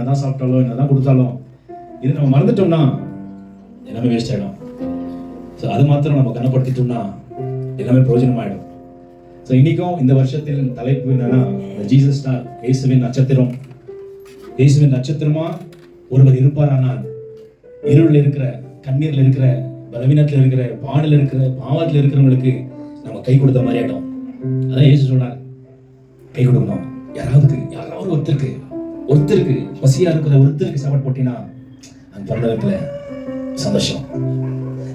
என்னதான் சாப்பிட்டாலும் என்னதான் கொடுத்தாலும் இது நம்ம மறந்துட்டோம்னா எல்லாமே வேஸ்ட் ஆகிடும். ஸோ அது மாத்திரம் நம்ம கனப்படுத்திட்டோம்னா எல்லாமே பிரயோஜனமாயிடும். ஸோ இன்னைக்கும் இந்த வருஷத்தில் தலைப்பு என்னன்னா ஜீசஸ் ஸ்டார், இயேசுவின் நட்சத்திரம். இயேசுவின் நட்சத்திரமா ஒருவர் இருப்பார். ஆனால் இருளில் இருக்கிற, கண்ணீர்ல இருக்கிற, பலவீனத்தில் இருக்கிற, பாடல இருக்கிற, பாவத்தில் இருக்கிறவங்களுக்கு நம்ம கை கொடுத்த மாதிரி ஆயிடும். அதான் இயேசு சொன்னார், கை கொடுக்கணும். யாராவது ஒருத்தருக்கு பசியா இருக்கிற ஒருத்தருக்கு சாப்பாடு போட்டினா அந்த பரலோகத்துல சந்தோஷம்.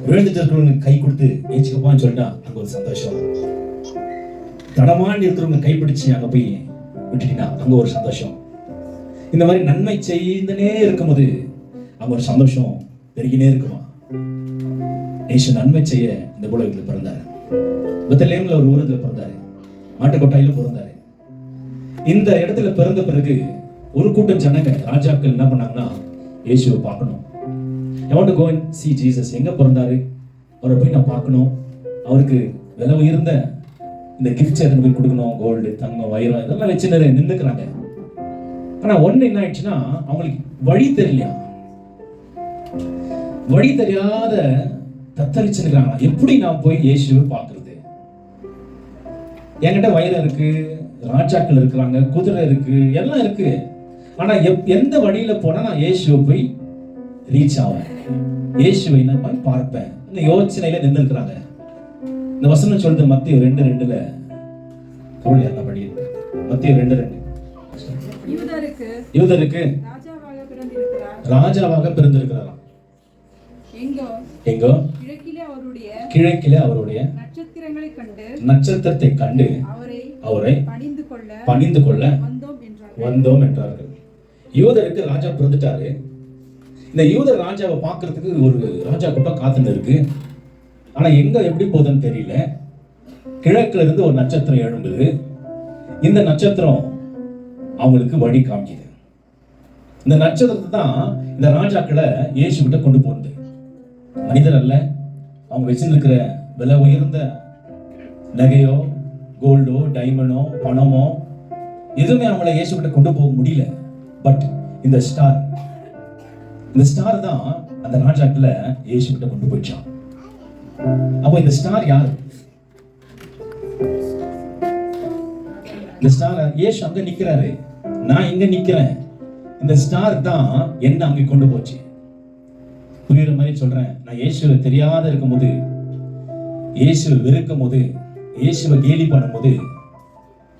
விழுந்துட்டு இருக்கிறவங்களுக்கு கை கொடுத்து ஏச்சுக்கப்பான்னு சொல்லிட்டா அங்க ஒரு சந்தோஷம். தடமாண்டி இருக்கிறவங்க கைப்பிடிச்சு அங்க போய் விட்டுட்டீங்கன்னா அங்க ஒரு சந்தோஷம். இந்த மாதிரி நன்மை செய்துனே இருக்கும்போது அங்க ஒரு சந்தோஷம் பெருகினே இருக்குமா. இயேசு நன்மை செய்ய இந்த உலகத்தில் பிறந்தாரு. பெத்லகேம்ல ஒரு ஊரத்துல பிறந்தாரு, மாட்டுக்கொட்டாயில பிறந்தாரு. இந்த இடத்துல பிறந்த பிறகு ஒரு கூட்டம் ஜனங்க, ராஜாக்கள் என்ன பண்ணாங்கன்னா இயேசுவை பார்க்கணும். I want to go and see Jesus. எங்க பிறந்தாரு, அவரை போய் நான் பார்க்கணும், அவருக்கு விலை உயர்ந்த இந்த கிஃப்ட்ஸ் எடுத்து போய் கொடுக்கணும், கோல்டு, தங்கம், வைரம் இதெல்லாம் வச்சு நின்றுக்கிறாங்க. ஆனா ஒண்ணு என்ன ஆயிடுச்சுன்னா அவங்களுக்கு வழி தெரியலையா, வழி தெரியாத தத்தளிச்சுக்கிறாங்க. எப்படி நான் போய் இயேசுவை பார்க்கறது? என்கிட்ட வைரம் இருக்கு, ராஜாக்கள் இருக்கிறாங்க, குதிரை இருக்கு, எல்லாம் இருக்கு. ஆனா எந்த வழியில போனா நான் இயேசுவை போய் ரீச் ஆவேன், இயேசுவை நான் போய் பார்ப்பேன்? இந்த யோசனையில நின்று இருக்கிறாங்க. இந்த வசனம் சொல்றது மத்திய 2:2 கவுளி என்ன படி? மத்திய 2:2 யூதருக்கு ராஜாவாக பிறந்திருக்கிறாராம். எங்கோ கிழக்கிலே அவருடைய நட்சத்திரத்தை கண்டு அவரை பணிந்து கொள்ள வந்தோம் என்றார்கள். யூதருக்கு ராஜா பிறந்துட்டாரு. இந்த யூதர் ராஜாவை பார்க்கறதுக்கு ஒரு ராஜா கூட்டம் காத்துன்னு இருக்கு. ஆனா எங்க எப்படி போகுதுன்னு தெரியல. கிழக்குல இருந்து ஒரு நட்சத்திரம் எழும்புது. இந்த நட்சத்திரம் அவங்களுக்கு வழி காமிக்குது. இந்த நட்சத்திரத்தை தான் இந்த ராஜாக்களை இயேசு கிட்ட கொண்டு போகுது. மனிதர் அல்ல, அவங்க வச்சிருக்கிற விலை உயர்ந்த நகையோ, கோல்டோ, டைமண்டோ, பணமோ எதுவுமே அவங்கள இயேசு கிட்ட கொண்டு போக முடியல. பட் இந்த ஸ்டார் தான் அந்த ராஜாக்களை இயேசு கிட்ட கொண்டு போயிடுச்சான். அப்போ இந்த ஸ்டார் யாரு? இந்த ஸ்டார் இயேசு அங்க நிக்கிறாரு, நான் இங்க நிக்கிறேன். இந்த ஸ்டார் தான் என்ன அங்க கொண்டு போச்சு. புரியுற மாதிரி சொல்றேன். நான் இயேசுவை தெரியாத இருக்கும் போது, இயேசுவை வெறுக்கும் போது, இயேசுவை கேலி பண்ணும் போது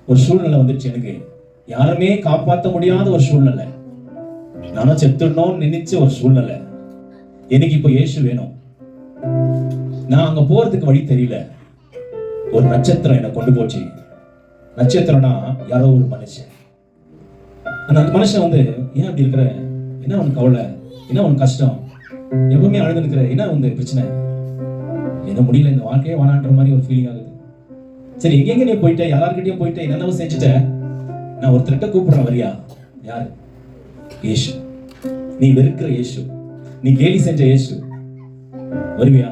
ஒரு சூழ்நிலை வந்துருச்சு. எனக்கு யாருமே காப்பாற்ற முடியாத ஒரு சூழ்நிலை, நானும் செத்துடணும்னு நினைச்ச ஒரு சூழ்நிலை. எனக்கு இப்போ இயேசு வேணும். நான் அங்க போறதுக்கு வழி தெரியல. ஒரு நட்சத்திரம் என்னை கொண்டு போச்சு. நட்சத்திரம்னா யாரோ ஒரு மனுஷன். அந்த மனுஷன் வந்து, ஏன் அப்படி இருக்கிற, என்ன உனக்கு கவலை, என்ன உனக்கு கஷ்டம், எப்பவுமே அழுது இருக்கிற, என்ன வந்து பிரச்சனை, என்ன முடியல, இந்த வாழ்க்கையே வாழான்ற மாதிரி ஒரு ஃபீலிங் ஆகுது. சரி, எங்கெங்க நீ போயிட்ட, எல்லார்கிட்டயும் போயிட்ட, என்னென்ன செஞ்சுட்ட, நான் ஒருத்தர்கிட்ட கூப்பிடுறேன், வரியா? யாரு? இயேசு. நீ வெறுக்கிற இயேசு, நீ கேலி செஞ்ச இயேசு, வருவியா?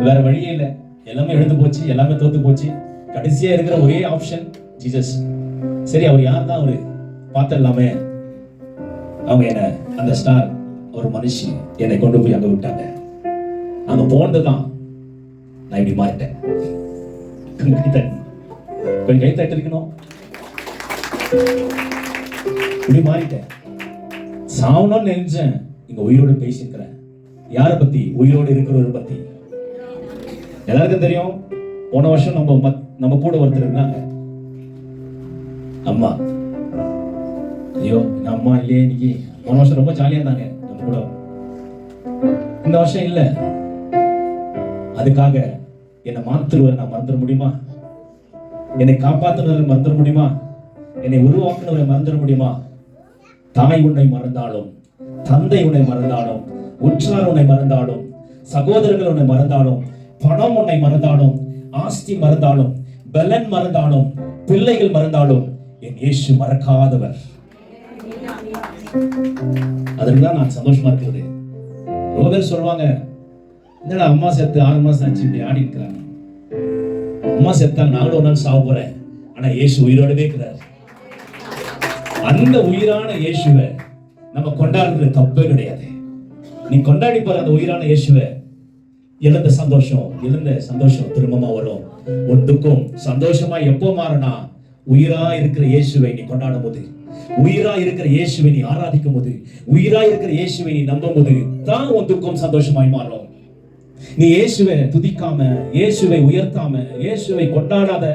வேற வழியே இல்லை, எல்லாமே எழுந்து போச்சு, எல்லாமே தோத்து போச்சு. கடைசியா இருக்கிற ஒரே ஆப்ஷன் ஜீசஸ். சரி, அவர் யார் தான் அவரு பார்த்துடலாமே. அவங்க என்ன, அந்த ஸ்டார் ஒரு மனுஷி என்னை கொண்டு போய் அங்க விட்டாங்க. அங்க போனதுதான் நான் இப்படி மாறிட்டேன். கொஞ்சம் கை தட்டு இருக்கணும். இப்படி மாறிட்டேன். சாவணும்னு நினைச்சேன், இங்க உயிரோடு பேசியிருக்கிறேன். யாரை பத்தி? உயிரோடு இருக்கிறவரை பத்தி. எல்லாருக்கும் தெரியும், போன வருஷம் நம்ம கூட ஒருத்தர் இருந்தாங்க, அம்மா. ஐயோ, என் அம்மா இல்லையே இன்னைக்கு. போன வருஷம் ரொம்ப ஜாலியா இருந்தாங்க நம்ம கூட. இந்த வருஷம் இல்ல. அதுக்காக என்னை மாத்துருவரை நான் மறந்துட முடியுமா? என்னை காப்பாத்துனவரை மறந்துட முடியுமா? என்னை உருவாக்குனவரை மறந்துட முடியுமா? தாய் உன்னை மறந்தாலும், தந்தை உன்னை மறந்தாலும், உற்றார் உன்னை மறந்தாலும், சகோதரர்கள் உன்னை மறந்தாலும், பணம் உன்னை மறந்தாலும், ஆஸ்தி மறந்தாலும், பலன் மறந்தாலும், பிள்ளைகள் மறந்தாலும், என் இயேசு மறக்காதவர். அதுதான் நான் சந்தோஷமா இருக்கிறது. ரொம்ப பேர் சொல்லுவாங்க, என்னடா அம்மா செத்து 6 மாசம் ஆச்சு இப்படி ஆடி இருக்கிறாங்க. அம்மா செத்தாங்க, நாங்களும் ஒரு நாள் சாவ போறேன். ஆனா இயேசு உயிரோடவே இருக்கிறார். அந்த உயிரான இயேசுவை நம்ம கொண்டாடுறது தப்பே கிடையாது. நீ கொண்டாடி பாரு அந்த உயிரான இயேசுவை. எழுந்த சந்தோஷம் திரும்பமா வரும். ஒரு துக்கம் சந்தோஷமா எப்போ மாறினா, உயிரா இருக்கிற இயேசுவை நீ கொண்டாடும் போது, உயிரா இருக்கிற இயேசுவை நீ ஆராதிக்கும் போது, உயிரா இருக்கிற இயேசுவை நீ நம்பும் போது தான் உன் துக்கம் சந்தோஷமாய் மாறும். நீ இயேசுவை துதிக்காம, இயேசுவை உயர்த்தாம, இயேசுவை கொண்டாடாத,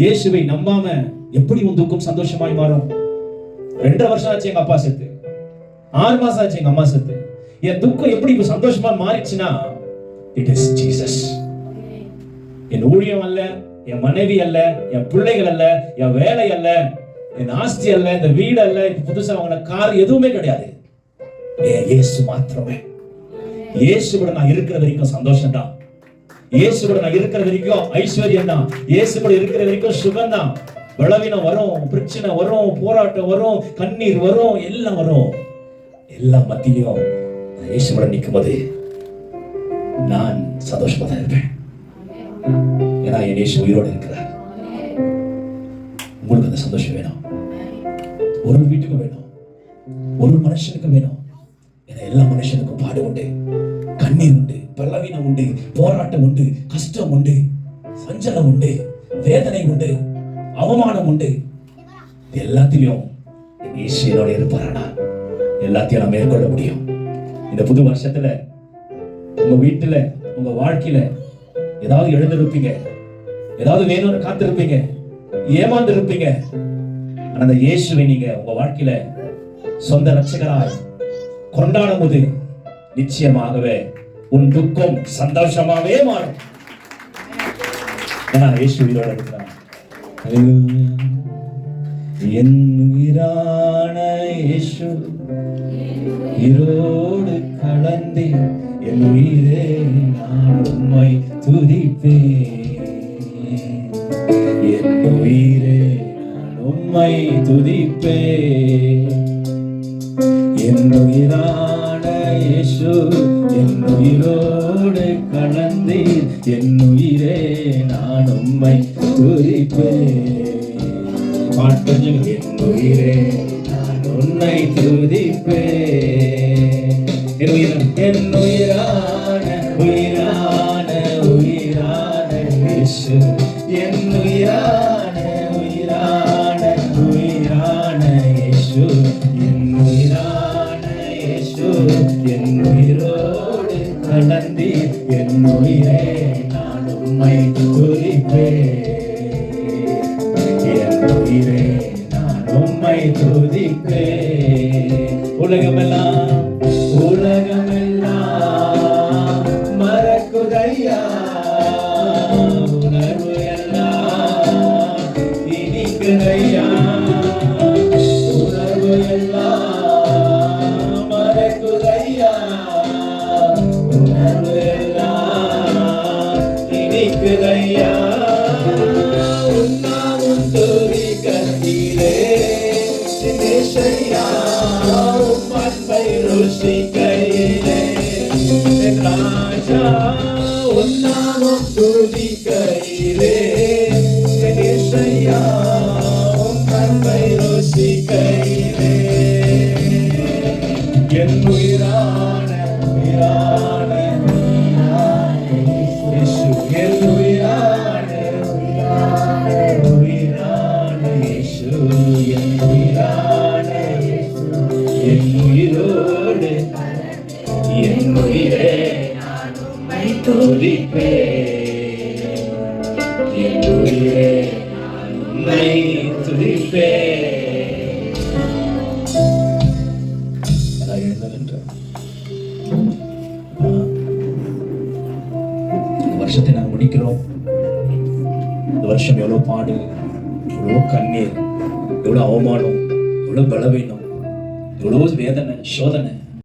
இயேசுவை நம்பாம எப்படி உன் துக்கம் சந்தோஷமாய் மாறும்? 2 வருஷம் ஆச்சு எங்க அப்பா செத்து, 6 மாசம் ஆச்சு எங்க அம்மா செத்து. என் துக்கம் எப்படி இப்ப சந்தோஷமா மாறிச்சுன்னா, இட் இஸ் ஜீசஸ். என் ஊழியம் அல்ல, என் மனைவி அல்ல, என் பிள்ளைகள் அல்ல, என் வேலை அல்ல, என் ஆஸ்தி அல்ல, இந்த வீடு அல்ல, இப்ப புதுசா வாங்கின கார் எதுவுமே கிடையாது. இயேசு மாத்திரமே. இயேசு கூட நான் இருக்கிற வரைக்கும் சந்தோஷம் தான். இயேசு கூட நான் இருக்கிற வரைக்கும் ஐஸ்வர்யம் தான். இயேசு கூட இருக்கிற வரைக்கும் சுகம் தான். பலவீனம் வரும், பிரச்சனை வரும், போராட்டம் வரும், கண்ணீர் வரும், எல்லாம் வரும். எல்லாம் மத்தியிலும் இயேசு கூட நிற்கும் போது நான் சந்தோஷமா தான் இருப்பேன். ஏன்னா என் இயேசு உயிரோடு இருக்கிறார். உங்களுக்கு அந்த சந்தோஷம் வேணும். ஒரு வீட்டுக்கு வேணும், ஒரு மனுஷனுக்கு வேணும். ஏன்னா எல்லா மனுஷனுக்கும் பாடு உண்டு, கண்ணீர் உண்டு, பலவீனம் உண்டு, போராட்டம் உண்டு, கஷ்டம் உண்டு, சஞ்சலம் உண்டு, வேதனை உண்டு, அவமானம் உண்டு. எல்லாத்திலையும் இயேசுவோட இருப்பாரா, எல்லாத்தையும் நான் மேற்கொள்ள முடியும். இந்த புது வருஷத்துல உங்க வீட்டுல, உங்க வாழ்க்கையில ஏதாவது எழுந்திருப்பீங்க, ஏதாவது வேணும்னு காத்திருப்பீங்க, ஏமாந்து இருப்பீங்க. ஆனா அந்த இயேசுவை நீங்க உங்க வாழ்க்கையில சொந்த ரட்சகராய் கொண்டாடும் போது நிச்சயமாகவே உன் துக்கம் சந்தோஷமாவே மாறும். ஏன்னா இயேசு உயிரோட இருக்கிறார். என் உயிரான இயேசு உயிரோடு கலந்து, என் உயிரே நான் உம்மை துதிப்பேன். என் உயிரே நான் உம்மை துதிப்பேன். என் உயிரான இயேசு என் உயிரோடு கலந்து, என் உயிரே நான் உம்மை துதிப்பேன். என் உயிரே நான் உன்னை துதிப்பேன். என் உயிரான உயிரான உயிரான இயேசு, என் உயிரான உயிரான உயிரான இயேசு, என் உயிரான இயேசு, என் உயிரோடு கலந்து, என் உயிரே நான் உம்மை துதிப்பேன். என் உயிரே நான் உம்மை துதிப்பேன். உலகமெல்லாம் மறக்குதையா, உணர்வு எல்லாம் இனிக்குதையா, உணர்வு எல்லாம் மறக்குதையா, உணர்வு எல்லாம் இனிக்குதையா. உன்னாவும் துதிக்கையிலே நேசையா, உம்மன்பை ருசிக்கையிலே ராஜா, உன்னாவும் துதிக்கையிலே நேசையா, உம்மன்பை ருசிக்கையிலே. என் உயிரான உயிரான இயேசு, என் உயிரான உயிரான இயேசு, என் உயிரான என் உயிரோடு என் உயிரே நான் உம்மை துதிப்பேன். என் உயிரே நான் உம்மை துதிப்பேன். வருஷத்தை நாங்கள் முடிக்கிறோம். இந்த வருஷம் எவ்வளவு பாடு, எவ்வளவு கண்ணீர், எவ்வளவு அவமானம், எவ்வளவு பலவீனம், எவ்வளவு வேதனை, சோதனை,